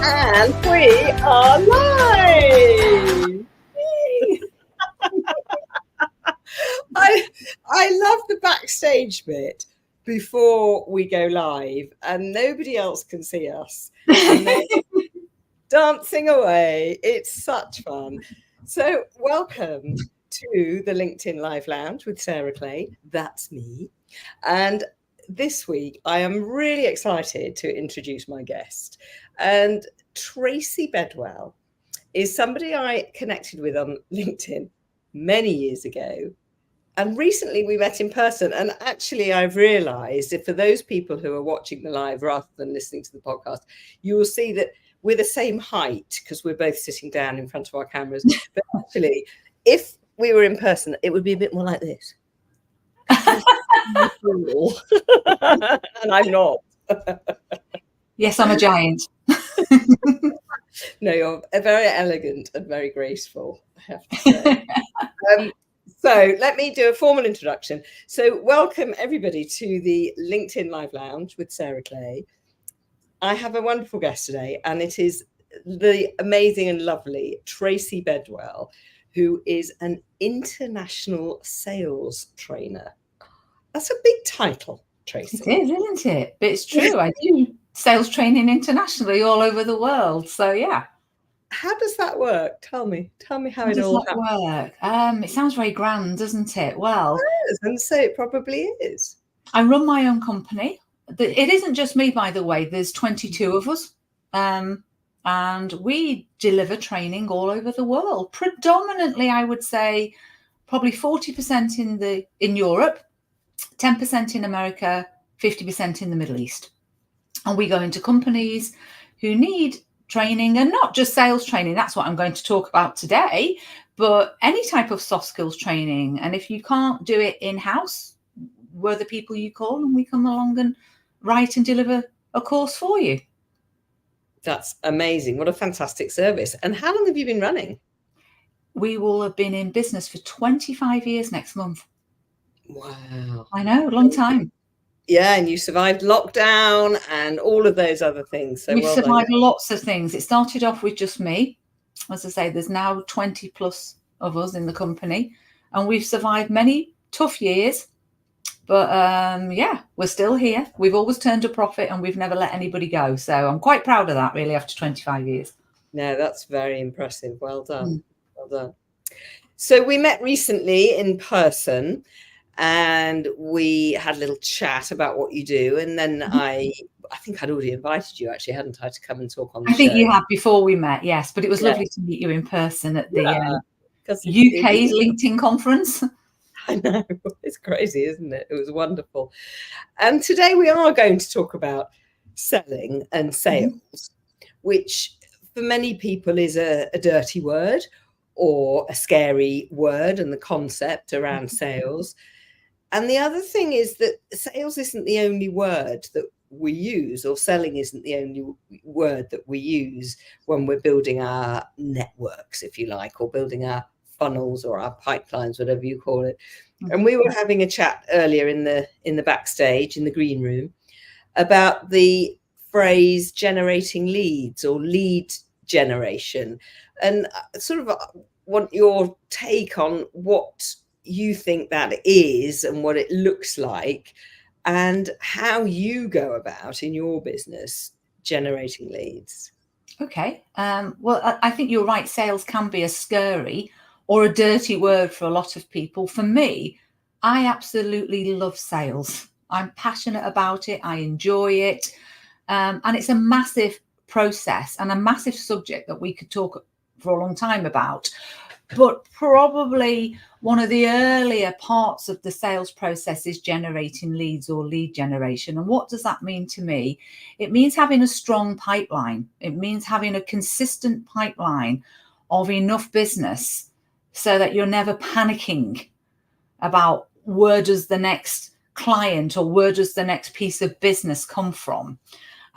And we are live! I love the backstage bit before we go live and nobody else can see us. And they're dancing away. It's such fun. So welcome to the LinkedIn Live Lounge with Sarah Clay. That's me. And this week, I am really excited to introduce my guest. And Tracy Bedwell is somebody I connected with on LinkedIn many years ago. And recently we met in person. And actually, I've realized that for those people who are watching the live rather than listening to the podcast, you will see that we're the same height because we're both sitting down in front of our cameras. But actually, if we were in person, it would be a bit more like this. And I'm not. Yes, I'm a giant. No, you're very elegant and very graceful, I have to say. So let me do a formal introduction. So welcome everybody to the LinkedIn Live Lounge with Sarah Clay. I have a wonderful guest today, and it is the amazing and lovely Tracy Bedwell, who is an international sales trainer. That's a big title, Tracy. It is, isn't it? But it's true. I do sales training internationally all over the world. So, yeah. How does that work? Tell me how it all works. It sounds very grand, doesn't it? Well, it is, and so it probably is. I run my own company. It isn't just me, by the way. There's 22 of us. And we deliver training all over the world. Predominantly, I would say, probably 40% in Europe, 10% in America, 50% in the Middle East. And we go into companies who need training, and not just sales training. That's what I'm going to talk about today, but any type of soft skills training. And if you can't do it in-house, we're the people you call, and we come along and write and deliver a course for you. That's amazing. What a fantastic service. And how long have you been running? We will have been in business for 25 years next month. Wow. I know, a long time. Yeah, and you survived lockdown and all of those other things. So we've survived lots of things. It started off with just me. As I say, there's now 20 plus of us in the company, and we've survived many tough years. But yeah, we're still here. We've always turned a profit, and we've never let anybody go. So I'm quite proud of that, really, after 25 years. No, that's very impressive. Well done. Well done. So we met recently in person, and we had a little chat about what you do. And then I think I'd already invited you, actually, hadn't I, to come and talk on the show? I think you had before we met, yes. But it was lovely to meet you in person at the UK LinkedIn conference. I know. It's crazy, isn't it? It was wonderful. And today we are going to talk about selling and sales, which for many people is a dirty word or a scary word, and the concept around sales. And the other thing is that sales isn't the only word that we use, or selling isn't the only word that we use when we're building our networks, if you like, or building our funnels or our pipelines, whatever you call it. And we were having a chat earlier in the backstage, in the green room, about the phrase generating leads or lead generation. And sort of want your take on what you think that is and what it looks like, and how you go about in your business generating leads. Okay. Well, I think you're right. Sales can be a scary or a dirty word for a lot of people. For me, I absolutely love sales. I'm passionate about it. I enjoy it. And it's a massive process and a massive subject that we could talk for a long time about. But probably one of the earlier parts of the sales process is generating leads or lead generation. And what does that mean to me? It means having a strong pipeline. It means having a consistent pipeline of enough business so that you're never panicking about where does the next client or where does the next piece of business come from.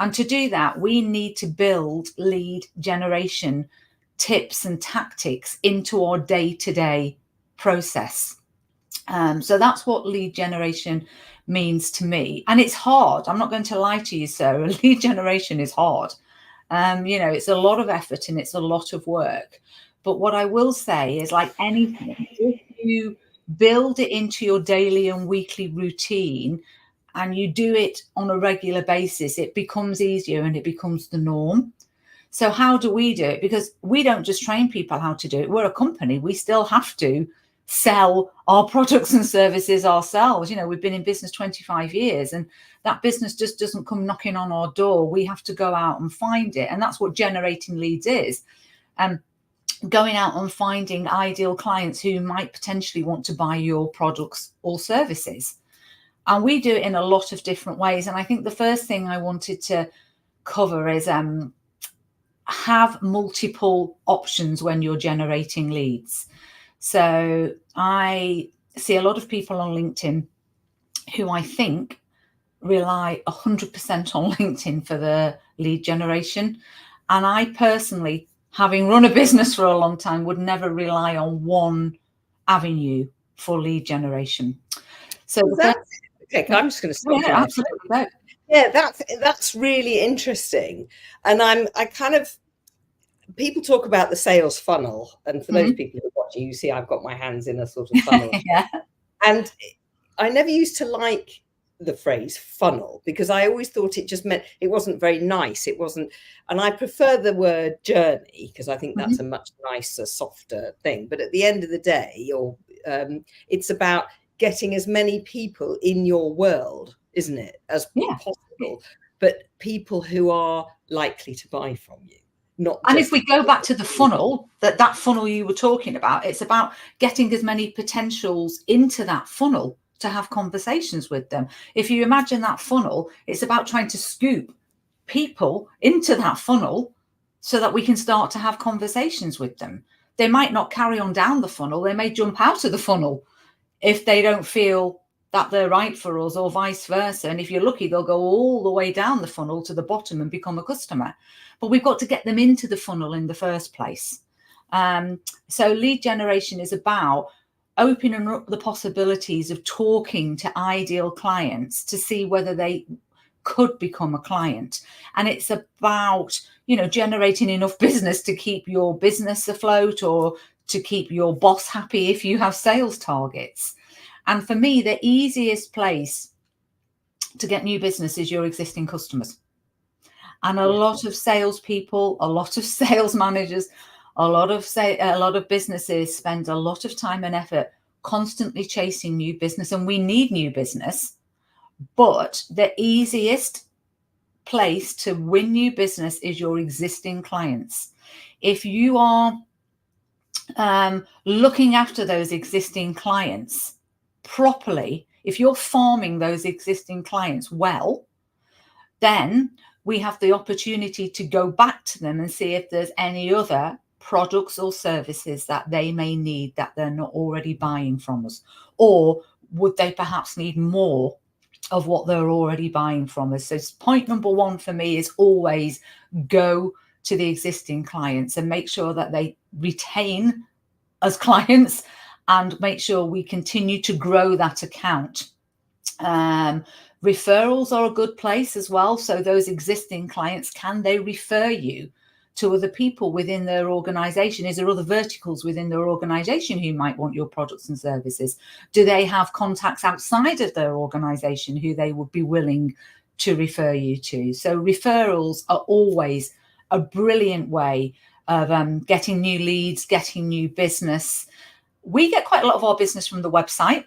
And to do that, we need to build lead generation tips and tactics into our day-to-day process. So that's what lead generation means to me. And it's hard. I'm not going to lie to you, Sarah. Lead generation is hard. It's a lot of effort and it's a lot of work. But what I will say is, like anything, if you build it into your daily and weekly routine and you do it on a regular basis, it becomes easier and it becomes the norm. So how do we do it? Because we don't just train people how to do it. We're a company. We still have to sell our products and services ourselves. We've been in business 25 years and that business just doesn't come knocking on our door. We have to go out and find it. And that's what generating leads is. Going out and finding ideal clients who might potentially want to buy your products or services. And we do it in a lot of different ways. And I think the first thing I wanted to cover is have multiple options when you're generating leads. So I see a lot of people on LinkedIn who I think rely 100% on LinkedIn for the lead generation. And I personally, having run a business for a long time, would never rely on one avenue for lead generation. So okay, I'm just going to stop. Yeah, absolutely. Yeah, that's really interesting. And I kind of, people talk about the sales funnel, and for those people who are watching, you see I've got my hands in a sort of funnel. Yeah. And I never used to like the phrase funnel because I always thought it just meant it wasn't very nice. It wasn't, and I prefer the word journey because I think that's a much nicer, softer thing. But at the end of the day, it's about getting as many people in your world, isn't it, as possible, but people who are likely to buy from you. And if we go back to the funnel, that funnel you were talking about, it's about getting as many potentials into that funnel to have conversations with them. If you imagine that funnel, it's about trying to scoop people into that funnel so that we can start to have conversations with them. They might not carry on down the funnel. They may jump out of the funnel if they don't feel that they're right for us, or vice versa. And if you're lucky, they'll go all the way down the funnel to the bottom and become a customer. But we've got to get them into the funnel in the first place. So lead generation is about opening up the possibilities of talking to ideal clients to see whether they could become a client. And it's about, generating enough business to keep your business afloat or to keep your boss happy if you have sales targets. And for me, the easiest place to get new business is your existing customers. And a lot of salespeople, a lot of sales managers, a lot of businesses spend a lot of time and effort constantly chasing new business, and we need new business. But the easiest place to win new business is your existing clients. If you are looking after those existing clients properly, if you're farming those existing clients well, then we have the opportunity to go back to them and see if there's any other products or services that they may need that they're not already buying from us, or would they perhaps need more of what they're already buying from us. So point number one for me is always go to the existing clients and make sure that they retain as clients and make sure we continue to grow that account. Referrals are a good place as well. So those existing clients, can they refer you to other people within their organization? Is there other verticals within their organization who might want your products and services? Do they have contacts outside of their organization who they would be willing to refer you to? So referrals are always a brilliant way of getting new leads, getting new business. We get quite a lot of our business from the website.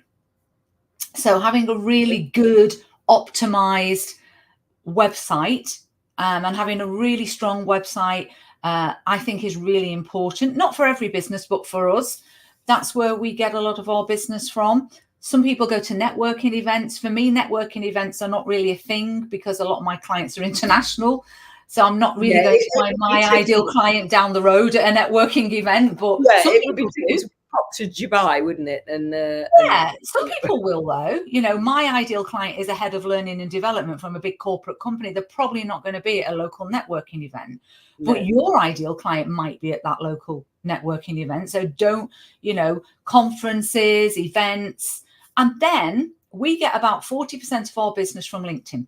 So having a really good optimized website and having a really strong website, I think is really important. Not for every business, but for us, that's where we get a lot of our business from. Some people go to networking events. For me, networking events are not really a thing because a lot of my clients are international. So I'm not really going to find my ideal client down the road at a networking event. But it would be to pop to Dubai, wouldn't it? And some people will, though. My ideal client is a head of learning and development from a big corporate company. They're probably not going to be at a local networking event. No. But your ideal client might be at that local networking event. So don't, conferences, events. And then we get about 40% of our business from LinkedIn.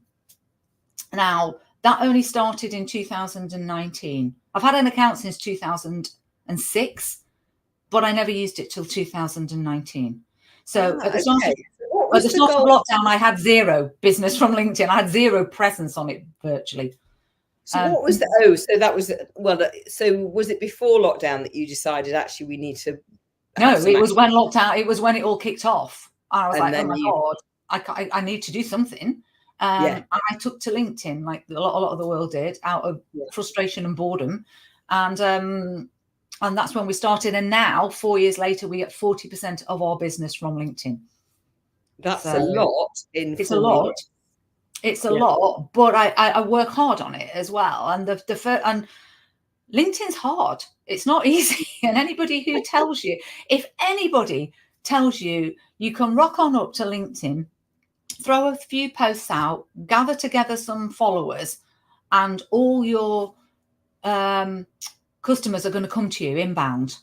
Now, That only started in 2019. I've had an account since 2006, but I never used it till 2019. So at the start, okay. at the start of lockdown, I had zero business from LinkedIn. I had zero presence on it virtually. So what was so that was, so was it before lockdown that you decided actually we need to? No, it was when lockdown, it was when it all kicked off. I was like, oh my God, I need to do something. And I took to LinkedIn, like a lot of the world did, out of frustration and boredom. And that's when we started. And now, 4 years later, we get 40% of our business from LinkedIn. That's a lot. It's a lot. It's a lot, but I work hard on it as well. And and LinkedIn's hard. It's not easy. And anybody who tells you, if anybody tells you you can rock on up to LinkedIn, throw a few posts out, gather together some followers, and all your customers are going to come to you inbound,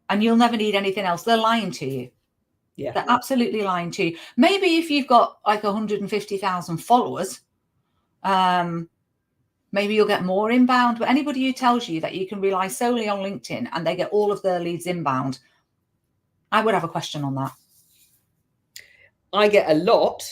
and you'll never need anything else, they're lying to you. Yeah, they're absolutely lying to you. Maybe if you've got like 150,000 followers, maybe you'll get more inbound. But anybody who tells you that you can rely solely on LinkedIn and they get all of their leads inbound, I would have a question on that. I get a lot.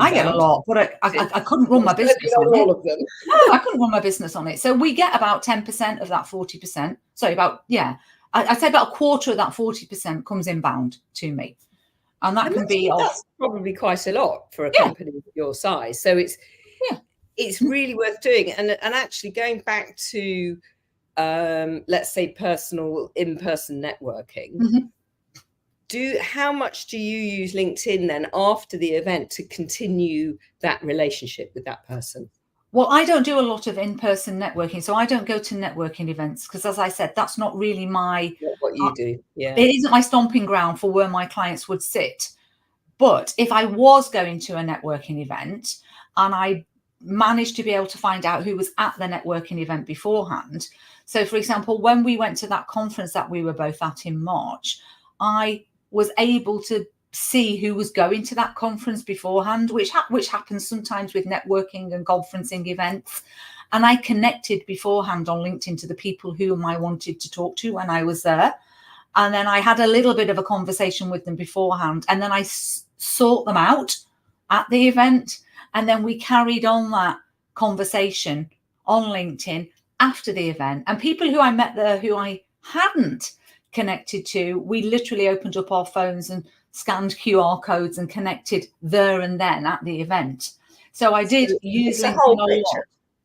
I get a lot, but I couldn't run my business on all of them. No, I couldn't run my business on it. So we get about 10% of that 40%. Sorry, I'd say about a quarter of that 40% comes inbound to me. And that can be that's probably quite a lot for a company of your size. So it's really worth doing. And actually going back to let's say in-person networking. How much do you use LinkedIn then after the event to continue that relationship with that person? Well, I don't do a lot of in-person networking, so I don't go to networking events because, as I said, that's not really what you do. Yeah, it isn't my stomping ground for where my clients would sit. But if I was going to a networking event and I managed to be able to find out who was at the networking event beforehand, so for example, when we went to that conference that we were both at in March, I was able to see who was going to that conference beforehand, which happens sometimes with networking and conferencing events. And I connected beforehand on LinkedIn to the people whom I wanted to talk to when I was there. And then I had a little bit of a conversation with them beforehand. And then I sought them out at the event. And then we carried on that conversation on LinkedIn after the event. And people who I met there who I hadn't connected to, we literally opened up our phones and scanned QR codes and connected there and then at the event. So I did use LinkedIn a lot.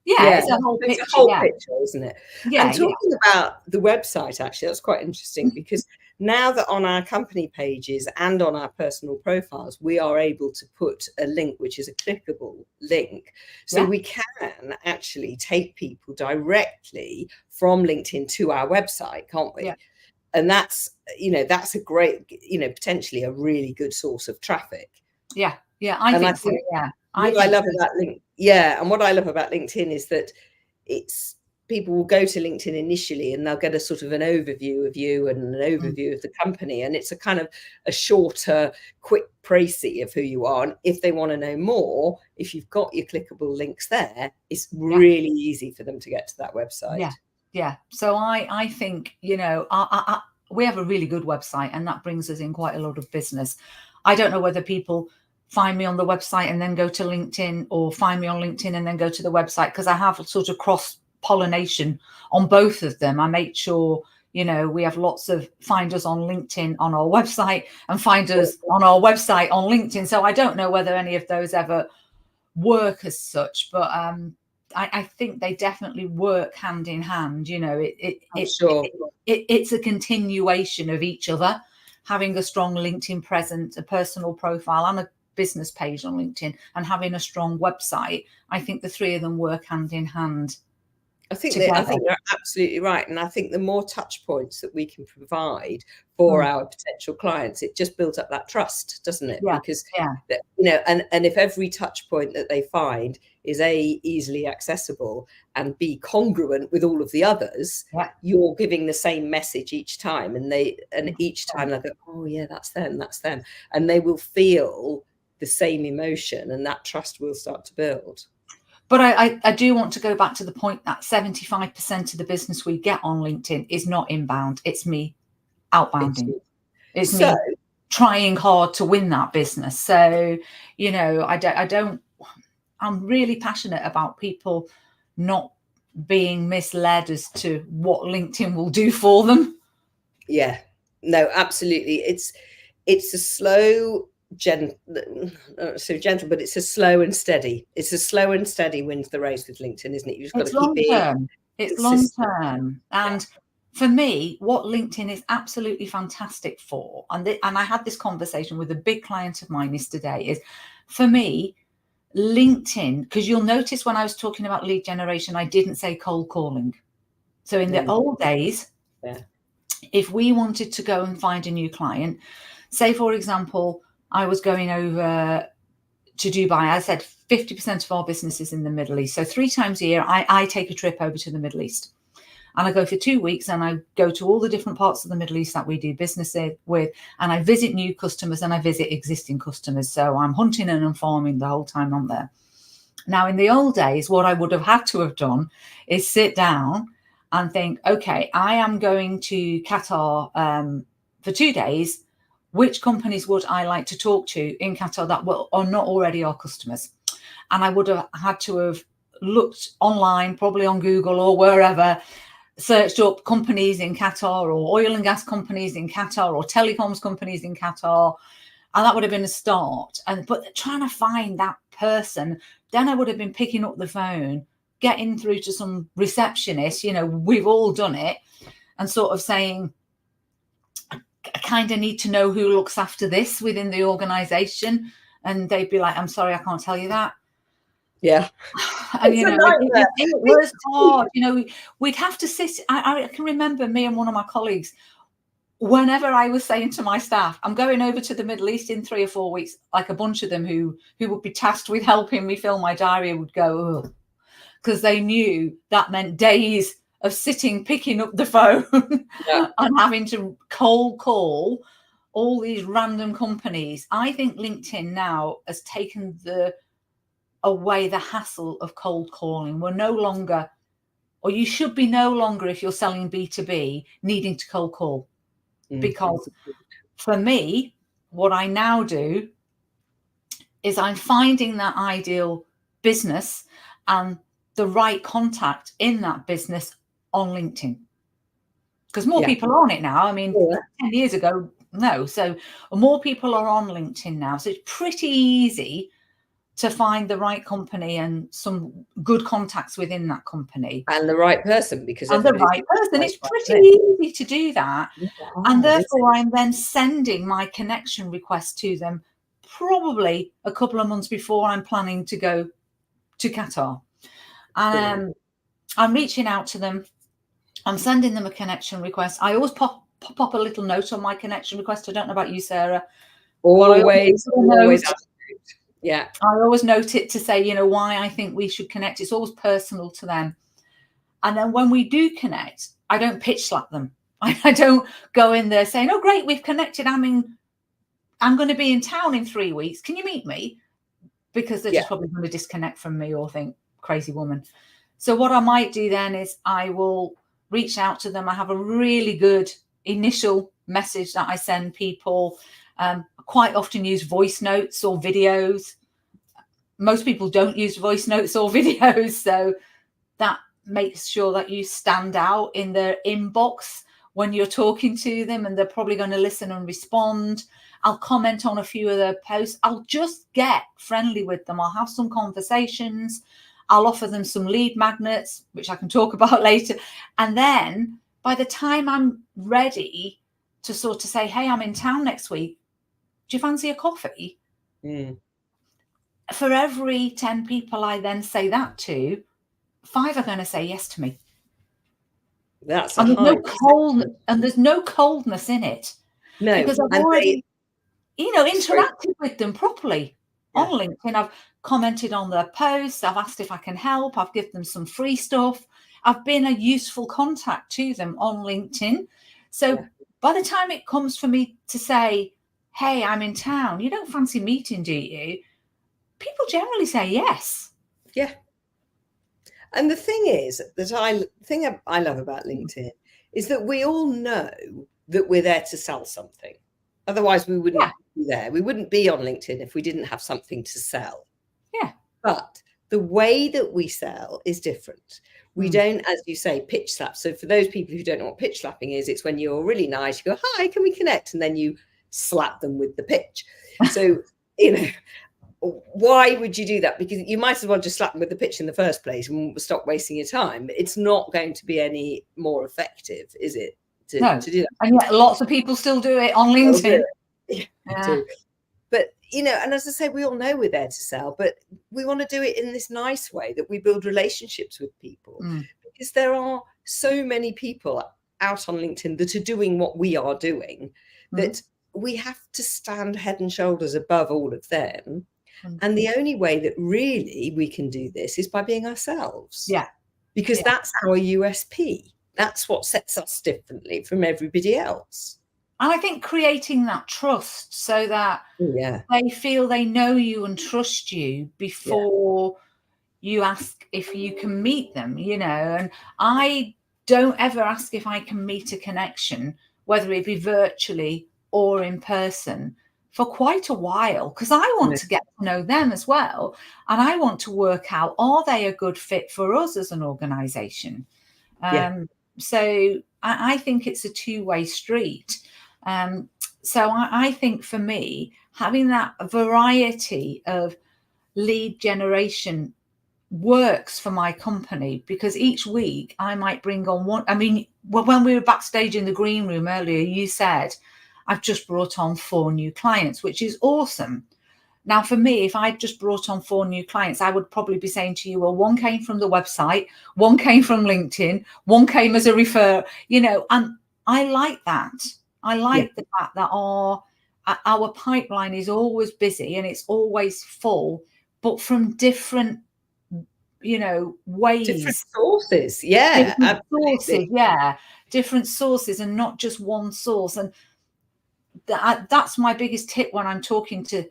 It's a whole picture. It's a whole picture, isn't it? And talking about the website, actually, that's quite interesting because now that on our company pages and on our personal profiles, we are able to put a link, which is a clickable link. So we can actually take people directly from LinkedIn to our website, can't we? And that's a great, potentially a really good source of traffic. I think so. And what I love about LinkedIn is that people will go to LinkedIn initially and they'll get a sort of an overview of you and an overview of the company. And it's a kind of a shorter, quick précis of who you are. And if they want to know more, if you've got your clickable links there, it's really easy for them to get to that website. So I think, we have a really good website and that brings us in quite a lot of business. I don't know whether people find me on the website and then go to LinkedIn or find me on LinkedIn and then go to the website, because I have a sort of cross-pollination on both of them. I make sure, we have lots of find us on LinkedIn on our website and find us on our website on LinkedIn. So I don't know whether any of those ever work as such, but I think they definitely work hand in hand. It's a continuation of each other, having a strong LinkedIn presence, a personal profile and a business page on LinkedIn, and having a strong website. I think the three of them work hand in hand. I think you're absolutely right. And I think the more touch points that we can provide for our potential clients, it just builds up that trust, doesn't it? Because, and if every touch point that they find is easily accessible and B, congruent with all of the others, you're giving the same message each time. And each time they go, oh yeah, that's them. And they will feel the same emotion and that trust will start to build. But I do want to go back to the point that 75% of the business we get on LinkedIn is not inbound. It's me outbounding. It's So, me trying hard to win that business. So, you know, I'm really passionate about people not being misled as to what LinkedIn will do for them. yeah, no, absolutely. It's a slow, gentle, but it's a slow and steady. It's a slow and steady wins the race with LinkedIn, isn't it? You just got to keep being It's consistent. long term. And for me, what LinkedIn is absolutely fantastic for, and I had this conversation with a big client of mine yesterday, is for me, LinkedIn, because you'll notice when I was talking about lead generation, I didn't say cold calling. So in the old days, if we wanted to go and find a new client, say, for example, I was going over to Dubai, I said 50% of our business is in the Middle East. So 3 times a year, I take a trip over to the Middle East. And I go for 2 weeks and I go to all the different parts of the Middle East that we do business with. And I visit new customers and I visit existing customers. So I'm hunting and I'm farming the whole time I'm there. Now, in the old days, what I would have had to have done is sit down and think, okay, I am going to Qatar for 2 days. Which companies would I like to talk to in Qatar that are not already our customers? And I would have had to have looked online, probably on Google or wherever, searched up companies in Qatar or oil and gas companies in Qatar or telecoms companies in Qatar. And that would have been a start. But trying to find that person, then I would have been picking up the phone, getting through to some receptionist, you know, we've all done it, and sort of saying, I kind of need to know who looks after this within the organization. And they'd be like, I'm sorry, I can't tell you that. Yeah. And, you know, it was hard. You know, we'd have to sit. I can remember me and one of my colleagues, whenever I was saying to my staff, I'm going over to the Middle East in 3 or 4 weeks, like a bunch of them who would be tasked with helping me fill my diary would go, because they knew that meant days of sitting, picking up the phone and having to cold call all these random companies. I think LinkedIn now has taken away the hassle of cold calling. We're no longer, or you should be no longer, if you're selling B2B, needing to cold call. Because for me, what I now do is I'm finding that ideal business and the right contact in that business on LinkedIn. Because more people are on it now. I mean, 10 years ago, no. So more people are on LinkedIn now. So it's pretty easy to find the right company and some good contacts within that company. And the right person, because it's pretty easy to do that. And therefore, I'm then sending my connection request to them probably a couple of months before I'm planning to go to Qatar. And I'm reaching out to them. I'm sending them a connection request. I always pop up a little note on my connection request. I don't know about you, Sarah. Always. Yeah. I always note it to say, you know, why I think we should connect. It's always personal to them. And then when we do connect, I don't pitch slap them. I don't go in there saying, oh, great, we've connected. I'm going to be in town in 3 weeks. Can you meet me? Because they're just probably going to disconnect from me or think, crazy woman. So what I might do then is I will reach out to them. I have a really good initial message that I send people. Quite often use voice notes or videos. Most people don't use voice notes or videos. So that makes sure that you stand out in their inbox when you're talking to them, and they're probably going to listen and respond. I'll comment on a few of their posts. I'll just get friendly with them. I'll have some conversations. I'll offer them some lead magnets, which I can talk about later. And then by the time I'm ready to sort of say, hey, I'm in town next week, do you fancy a coffee? For every 10 people I then say that to, 5 are going to say yes to me. That's and there's no coldness in it. No, because I've already, interacted with them properly on LinkedIn. I've commented on their posts. I've asked if I can help. I've given them some free stuff. I've been a useful contact to them on LinkedIn. So by the time it comes for me to say, hey, I'm in town, you don't fancy meeting, do you? People generally say yes. Yeah. And the thing is that I love about LinkedIn is that we all know that we're there to sell something. Otherwise, we wouldn't be there. We wouldn't be on LinkedIn if we didn't have something to sell. Yeah. But the way that we sell is different. We don't, as you say, pitch slap. So for those people who don't know what pitch slapping is, it's when you're really nice, you go, hi, can we connect? And then you slap them with the pitch. So, why would you do that? Because you might as well just slap them with the pitch in the first place and stop wasting your time. It's not going to be any more effective, is it? To do that. And yet lots of people still do it on LinkedIn. Yeah. But, and as I say, we all know we're there to sell, but we want to do it in this nice way that we build relationships with people, because there are so many people out on LinkedIn that are doing what we are doing, that we have to stand head and shoulders above all of them. And the only way that really we can do this is by being ourselves. Yeah. Because that's our USP. That's what sets us differently from everybody else. And I think creating that trust so that they feel they know you and trust you before you ask if you can meet them, and I don't ever ask if I can meet a connection, whether it be virtually or in person, for quite a while, because I want to get to know them as well. And I want to work out, are they a good fit for us as an organization? So I think it's a two-way street. So I think for me, having that variety of lead generation works for my company, because each week I might bring on one. I mean, when we were backstage in the green room earlier, you said, I've just brought on 4 new clients, which is awesome. Now, for me, if I just brought on 4 new clients, I would probably be saying to you, well, 1 came from the website, 1 came from LinkedIn, 1 came as a refer, and I like that. I like the fact that our pipeline is always busy and it's always full, but from different, ways. Different sources. Different sources, and not just one source. And that's my biggest tip when I'm talking to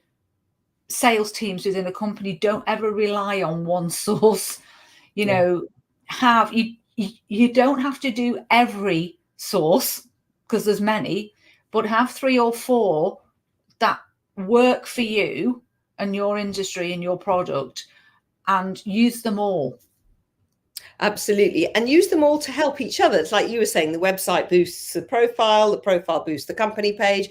sales teams within a company. Don't ever rely on one source. You don't have to do every source, because there's many, but have 3 or 4 that work for you and your industry and your product, and use them all. Absolutely. And use them all to help each other. It's like you were saying, the website boosts the profile boosts the company page,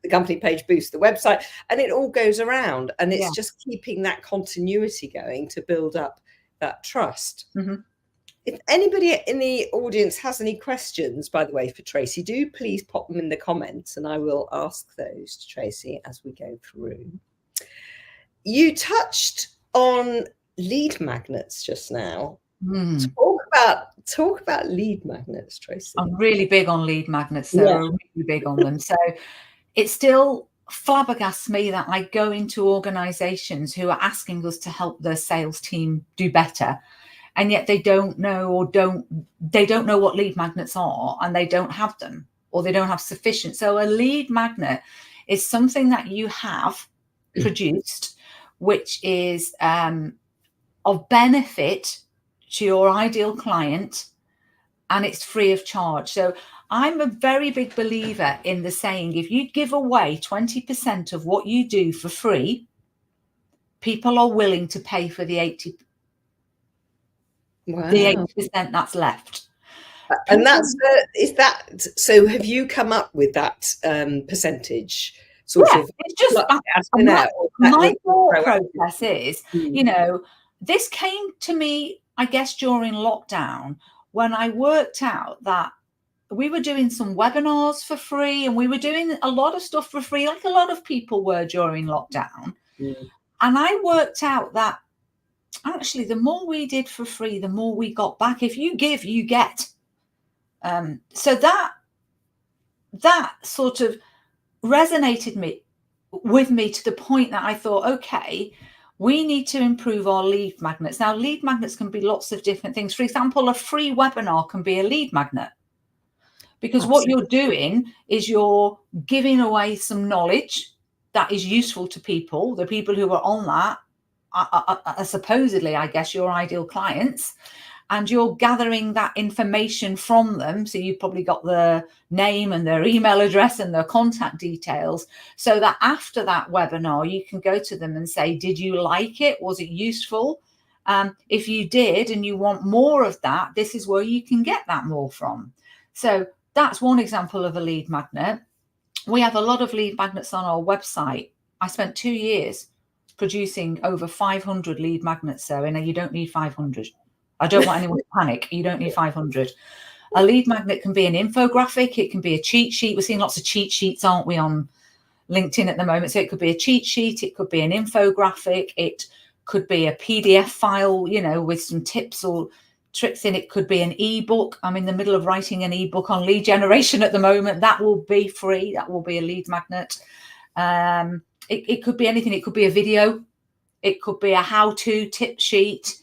the company page boosts the website, and it all goes around. And it's just keeping that continuity going to build up that trust. If anybody in the audience has any questions, by the way, for Tracy, do please pop them in the comments and I will ask those to Tracy as we go through. You touched on lead magnets just now. Talk about lead magnets, Tracy. I'm really big on lead magnets. So I'm really big on them. So it still flabbergasts me that I go into organizations who are asking us to help their sales team do better, and yet they don't know what lead magnets are, and they don't have them, or they don't have sufficient. So a lead magnet is something that you have produced, which is of benefit to your ideal client, and it's free of charge. So I'm a very big believer in the saying, if you give away 20% of what you do for free, people are willing to pay for the 80% that's left. And so have you come up with that percentage sort of? It's just my thought process is, this came to me, I guess, during lockdown, when I worked out that we were doing some webinars for free, and we were doing a lot of stuff for free, like a lot of people were during lockdown. And I worked out that actually the more we did for free, the more we got back. If you give, you get. So that sort of resonated with me to the point that I thought, okay, we need to improve our lead magnets. Now, lead magnets can be lots of different things. For example, a free webinar can be a lead magnet, because what you're doing is you're giving away some knowledge that is useful to people, the people who are on that, supposedly, I guess, your ideal clients, and you're gathering that information from them. So you've probably got their name and their email address and their contact details, so that after that webinar, you can go to them and say, did you like it? Was it useful? If you did and you want more of that, this is where you can get that more from. So that's one example of a lead magnet. We have a lot of lead magnets on our website. I spent 2 years producing over 500 lead magnets, so you don't need 500. I don't want anyone to panic. You don't need 500. A lead magnet can be an infographic. It can be a cheat sheet. We're seeing lots of cheat sheets, aren't we, on LinkedIn at the moment? So it could be a cheat sheet. It could be an infographic. It could be a PDF file, with some tips or tricks in. It could be an ebook. I'm in the middle of writing an ebook on lead generation at the moment. That will be free. That will be a lead magnet. It could be anything. It could be a video. It could be a how-to tip sheet.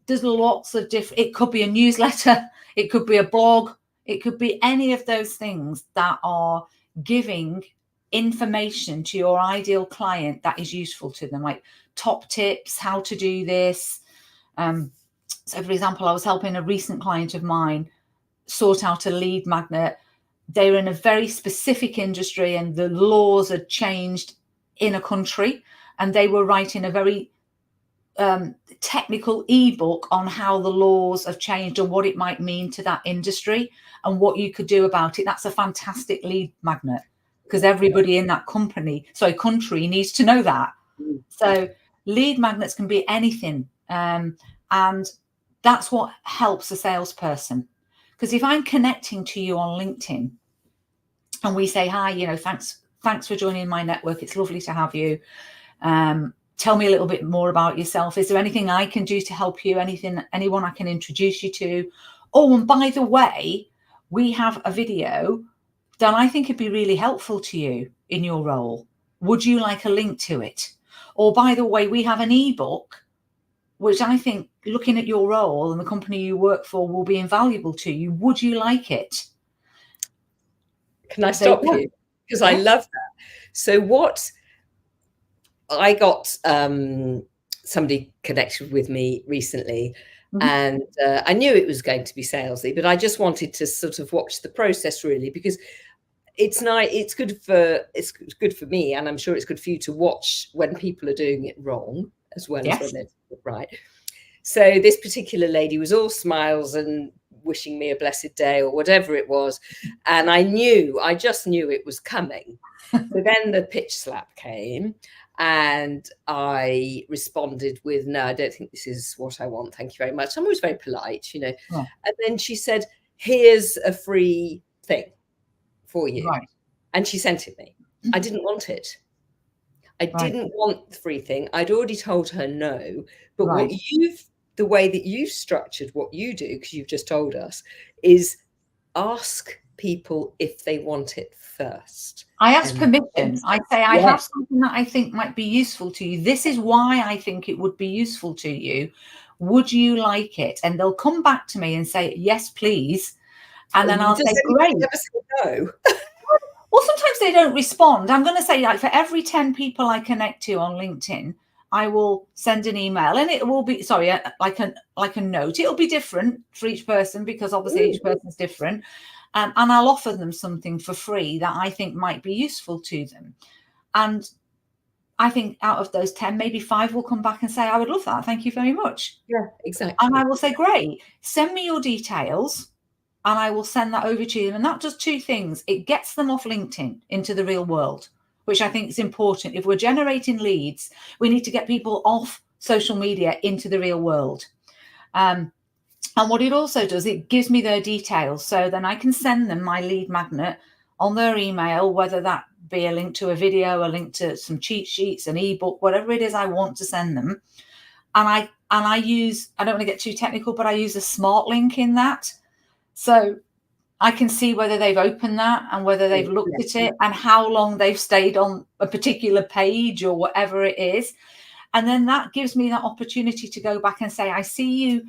There's lots of different, it could be a newsletter, it could be a blog, it could be any of those things that are giving information to your ideal client that is useful to them, like top tips, how to do this. So for example, I was helping a recent client of mine sort out a lead magnet. They were in a very specific industry and the laws had changed in a country, and they were writing a very technical ebook on how the laws have changed and what it might mean to that industry and what you could do about it. That's a fantastic lead magnet, because everybody in that country needs to know that. So lead magnets can be anything, and that's what helps a salesperson. Because if I'm connecting to you on LinkedIn and we say, hi, thanks for joining my network, it's lovely to have you, tell me a little bit more about yourself. Is there anything I can do to help you? Anyone I can introduce you to? Oh, and by the way, we have a video that I think would be really helpful to you in your role. Would you like a link to it? Or by the way, we have an ebook, which I think, looking at your role and the company you work for, will be invaluable to you. Would you like it? Can I stop you? Because I love that. So what I got somebody connected with me recently, and I knew it was going to be salesy, but I just wanted to sort of watch the process, really, because it's nice. It's good for me, and I'm sure it's good for you to watch when people are doing it wrong as well as when they're doing it right. So this particular lady was all smiles and wishing me a blessed day or whatever it was, and I just knew it was coming. So then the pitch slap came. And I responded with, no, I don't think this is what I want. Thank you very much. I'm always very polite, And then she said, here's a free thing for you. Right. And she sent it me. I didn't want it. I didn't want the free thing. I'd already told her no. But the way that you've structured what you do, because you've just told us, is ask people if they want it first. I ask permission. I say, I have something that I think might be useful to you. This is why I think it would be useful to you. Would you like it? And they'll come back to me and say, yes, please. And then I'll say, great. No. Well, sometimes they don't respond. I'm going to say, like, for every 10 people I connect to on LinkedIn, I will send an email, and it will be, like a note. It'll be different for each person, because obviously each person is different. And I'll offer them something for free that I think might be useful to them. And I think out of those 10, maybe 5 will come back and say, I would love that. Thank you very much. Yeah, exactly. And I will say, great, send me your details and I will send that over to them. And that does 2 things. It gets them off LinkedIn into the real world, which I think is important. If we're generating leads, we need to get people off social media into the real world. And what it also does, it gives me their details. So then I can send them my lead magnet on their email, whether that be a link to a video, a link to some cheat sheets, an ebook, whatever it is I want to send them. And I use, I don't want to get too technical, but I use a smart link in that. So I can see whether they've opened that and whether they've looked at it and how long they've stayed on a particular page or whatever it is. And then that gives me that opportunity to go back and say, I see you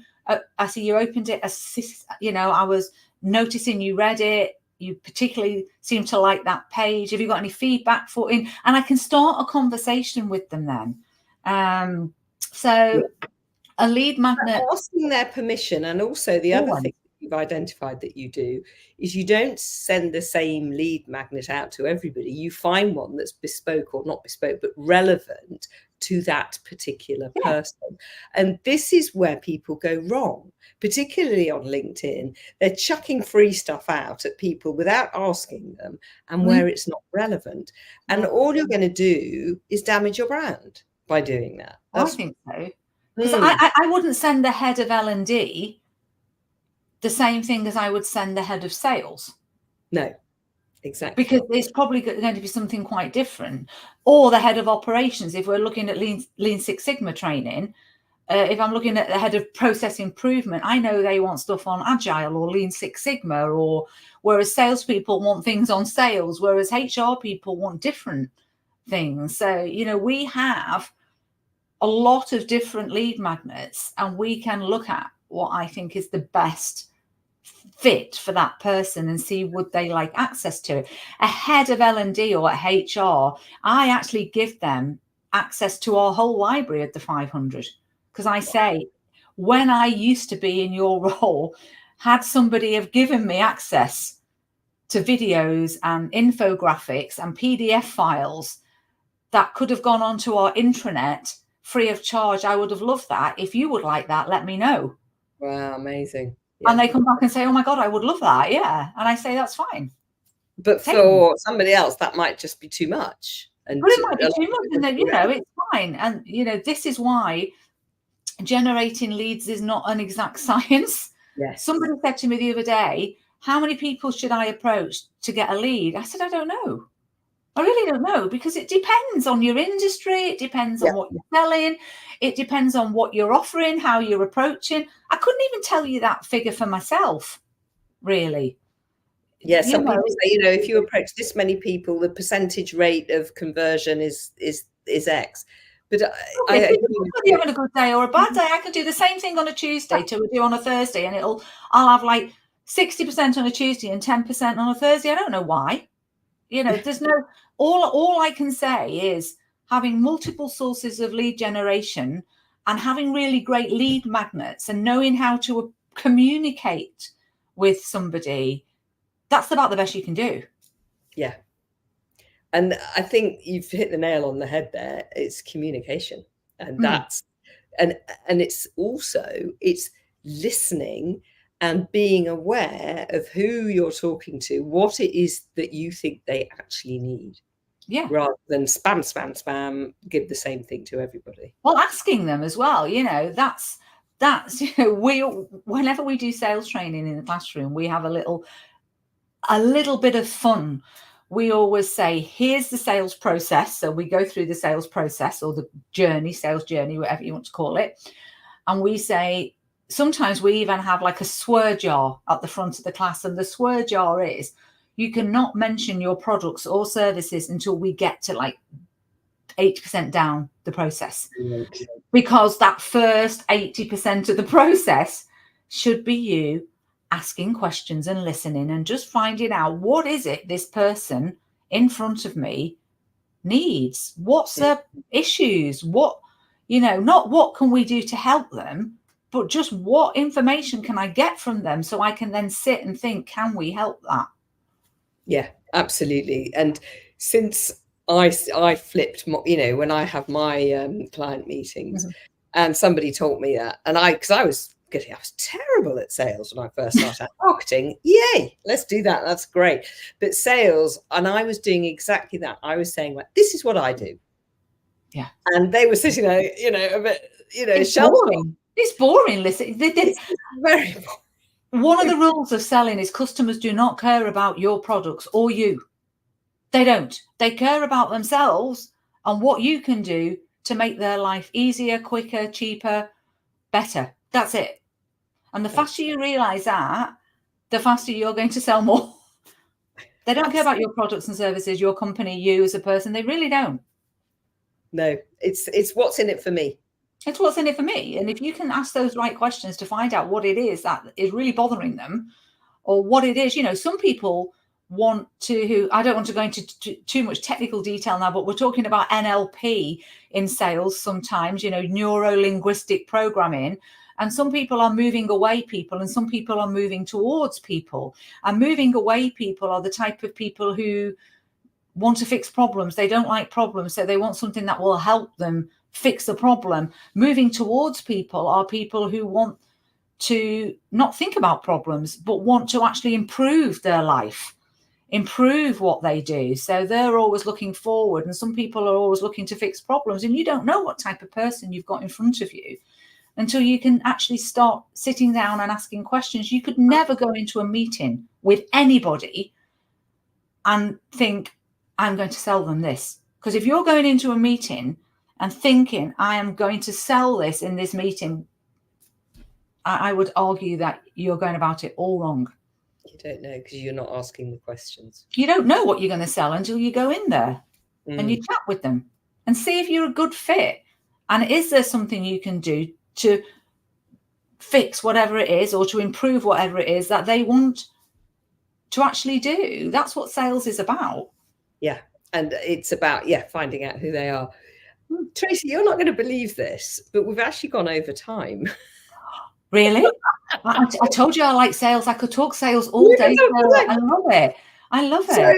opened it. I was noticing you read it. You particularly seem to like that page. Have you got any feedback for it? And I can start a conversation with them then. So a lead magnet, asking their permission, and also the other thing you've identified that you do is you don't send the same lead magnet out to everybody. You find one that's bespoke, or not bespoke, but relevant to that particular person. And this is where people go wrong, particularly on LinkedIn. They're chucking free stuff out at people without asking them, and where it's not relevant. And all you're going to do is damage your brand by doing that. I think so. Because I wouldn't send the head of L&D the same thing as I would send the head of sales. No, exactly. Because it's probably going to be something quite different. Or the head of operations, if we're looking at Lean Six Sigma training, if I'm looking at the head of process improvement, I know they want stuff on Agile or Lean Six Sigma, or whereas salespeople want things on sales, whereas HR people want different things. So, you know, we have a lot of different lead magnets, and we can look at what I think is the best fit for that person and see would they like access to it. A head of L&D or HR, I actually give them access to our whole library of the 500, because I say, when I used to be in your role, had somebody have given me access to videos and infographics and PDF files that could have gone onto our intranet free of charge, I would have loved that. If you would like that, let me know. Wow, amazing. Yeah. And they come back and say, oh my God, I would love that. Yeah. And I say, that's fine. But for somebody else, that might just be too much. But it might be too much. And then, you know, it's fine. And, you know, this is why generating leads is not an exact science. Yes. Somebody said to me the other day, how many people should I approach to get a lead? I said, I don't know. I really don't know, because it depends on your industry. It depends on what you're selling. It depends on what you're offering, how you're approaching. I couldn't even tell you that figure for myself, really. Yeah, some people say, you know, if you approach this many people, the percentage rate of conversion is X. But if you're having a good day or a bad day, I can do the same thing on a Tuesday to do on a Thursday, and I'll have like 60% on a Tuesday and 10% on a Thursday. I don't know why. You know, there's no, all I can say is having multiple sources of lead generation and having really great lead magnets and knowing how to communicate with somebody. That's about the best you can do. Yeah. And I think you've hit the nail on the head there. It's communication. And that's, and it's also, it's listening and being aware of who you're talking to, what it is that you think they actually need. Yeah. Rather than spam, give the same thing to everybody. Well, asking them as well, you know, that's, you know, whenever we do sales training in the classroom, we have a little bit of fun. We always say, here's the sales process. So we go through the sales process, or the journey, sales journey, whatever you want to call it. And we say, sometimes we even have like a swear jar at the front of the class. And the swear jar is, you cannot mention your products or services until we get to like 80% down the process. Because that first 80% of the process should be you asking questions and listening and just finding out, what is it this person in front of me needs? What's their issues? What, you know, not what can we do to help them, but just what information can I get from them so I can then sit and think, can we help that? Yeah, absolutely. And since I flipped, you know, when I have my client meetings, and somebody taught me that, and because I was terrible at sales when I first started. Marketing, yay, let's do that. That's great. But sales, and I was doing exactly that. I was saying, like, this is what I do. Yeah. And they were sitting there, you know, a bit, you know, it's boring. It's boring. Listen, it's very boring. One of the rules of selling is customers do not care about your products or you. They don't. They care about themselves and what you can do to make their life easier, quicker, cheaper, better. That's it. And the faster you realize that, the faster you're going to sell more. They don't care about your products and services, your company, you as a person. They really don't. No, it's what's in it for me. It's what's in it for me. And if you can ask those right questions to find out what it is that is really bothering them, or what it is, you know, some people want to, I don't want to go into too much technical detail now, but we're talking about NLP in sales sometimes, neuro-linguistic programming. And some people are moving away people, and some people are moving towards people. And moving away people are the type of people who want to fix problems. They don't like problems, so they want something that will help them fix the problem. Moving towards people are people who want to not think about problems, but want to actually improve their life, improve what they do. So they're always looking forward, and some people are always looking to fix problems. And you don't know what type of person you've got in front of you until you can actually start sitting down and asking questions. You could never go into a meeting with anybody and think, I'm going to sell them this. Because if you're going into a meeting and thinking, I am going to sell this in this meeting, I would argue that you're going about it all wrong. You don't know, because you're not asking the questions. You don't know what you're going to sell until you go in there and you chat with them and see if you're a good fit. And is there something you can do to fix whatever it is, or to improve whatever it is that they want to actually do? That's what sales is about. Yeah. And it's about, finding out who they are. Tracy, you're not going to believe this, but we've actually gone over time. Really? I told you I like sales. I could talk sales all day. I love it. I love it. So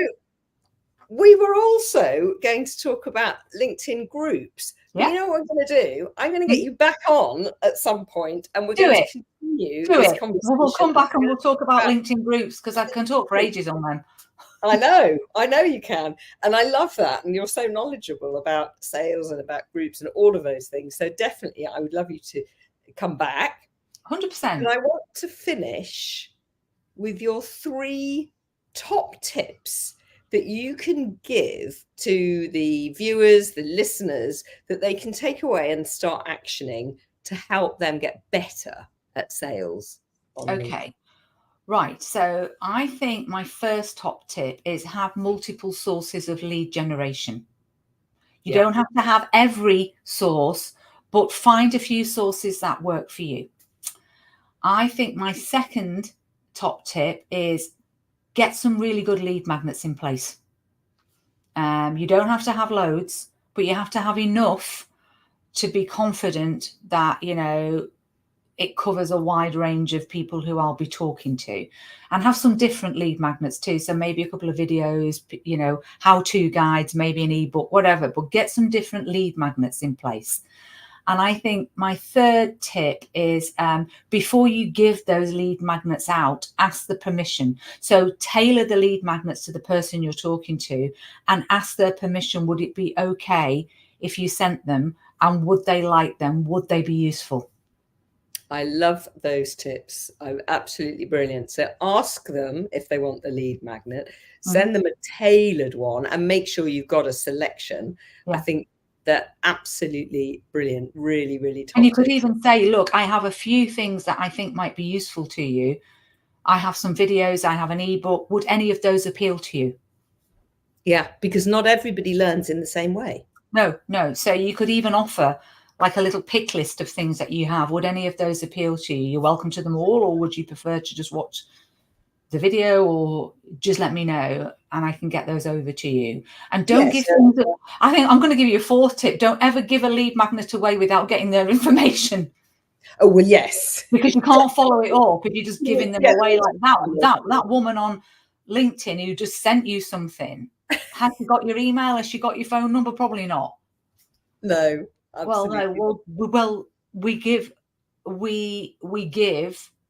we were also going to talk about LinkedIn groups. Yeah. You know what I'm going to do? I'm going to get you back on at some point, and we're going to continue this conversation. We'll come back and we'll talk about LinkedIn groups, because I can talk for ages on them. I know you can. And I love that. And you're so knowledgeable about sales and about groups and all of those things. So definitely, I would love you to come back. 100%. And I want to finish with your 3 top tips that you can give to the viewers, the listeners, that they can take away and start actioning to help them get better at sales. Okay. Right. So I think my first top tip is have multiple sources of lead generation. You don't have to have every source, but find a few sources that work for you. I think my second top tip is get some really good lead magnets in place. You don't have to have loads, but you have to have enough to be confident that, it covers a wide range of people who I'll be talking to, and have some different lead magnets too. So maybe a couple of videos, how-to guides, maybe an ebook, whatever, but get some different lead magnets in place. And I think my third tip is before you give those lead magnets out, ask the permission. So tailor the lead magnets to the person you're talking to and ask their permission. Would it be okay if you sent them, and would they like them? Would they be useful? I love those tips. Absolutely brilliant. So ask them if they want the lead magnet, send them a tailored one, and make sure you've got a selection. I think they're absolutely brilliant. Really, really top. And you could even say, look, I have a few things that I think might be useful to you. I have some videos, I have an ebook. Would any of those appeal to you? Yeah, because not everybody learns in the same way. No. So you could even offer like a little pick list of things that you have. Would any of those appeal to you? You're welcome to them all, or would you prefer to just watch the video, or just let me know and I can get those over to you? And don't give things. I think I'm going to give you a fourth tip. Don't ever give a lead magnet away without getting their information. Oh, well, yes. Because you can't follow it up if you're just giving them away like that. That woman on LinkedIn who just sent you something, has she got your email? Has she got your phone number? Probably not. No. Absolutely. Well, we give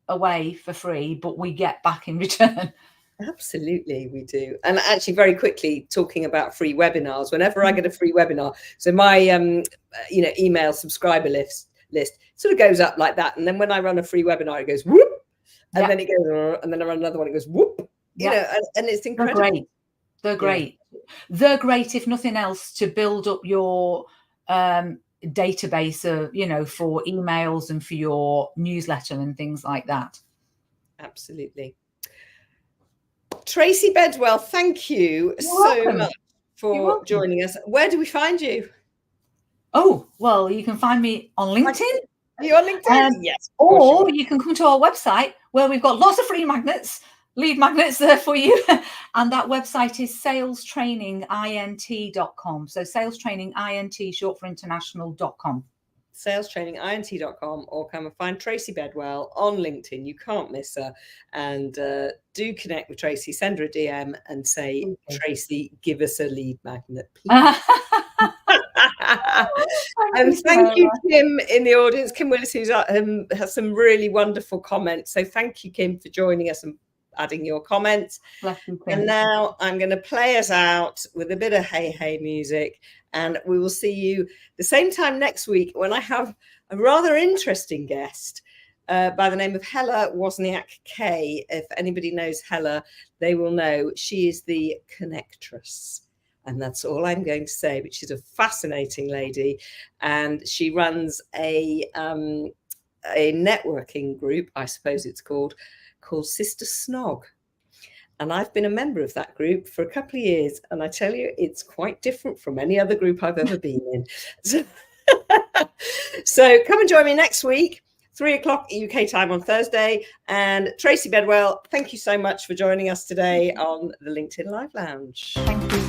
away for free, but we get back in return. Absolutely, we do. And actually, very quickly, talking about free webinars, whenever I get a free webinar, so my email subscriber list sort of goes up like that, and then when I run a free webinar, it goes whoop, and then it goes, and then I run another one, it goes whoop. And it's incredible. They're great. They're great, if nothing else, to build up your database of for emails and for your newsletter and things like that. Absolutely. Tracy Bedwell, thank you so much for joining us. Where do we find you? Oh, well, you can find me on LinkedIn. Are you on LinkedIn? Yes. Or you can come to our website where we've got lots of free magnets lead magnets there for you. And that website is salestrainingint.com. So salestrainingint, short for international.com. salestrainingint.com, or come and find Tracy Bedwell on LinkedIn. You can't miss her. And do connect with Tracy, send her a DM and say, Tracy, give us a lead magnet, please. And thank you, Kim, in the audience. Kim Willis, who's has some really wonderful comments. So thank you, Kim, for joining us and adding your comments. And now I'm going to play us out with a bit of Hey Hey music, and we will see you the same time next week when I have a rather interesting guest by the name of Hella Wozniak-Kay. If anybody knows Hella, they will know she is the connectress. And that's all I'm going to say, but she's a fascinating lady. And she runs a networking group, I suppose it's called Sister Snog. And I've been a member of that group for a couple of years. And I tell you, it's quite different from any other group I've ever been in. So come and join me next week, 3:00 UK time on Thursday. And Tracy Bedwell, thank you so much for joining us today on the LinkedIn Live Lounge. Thank you.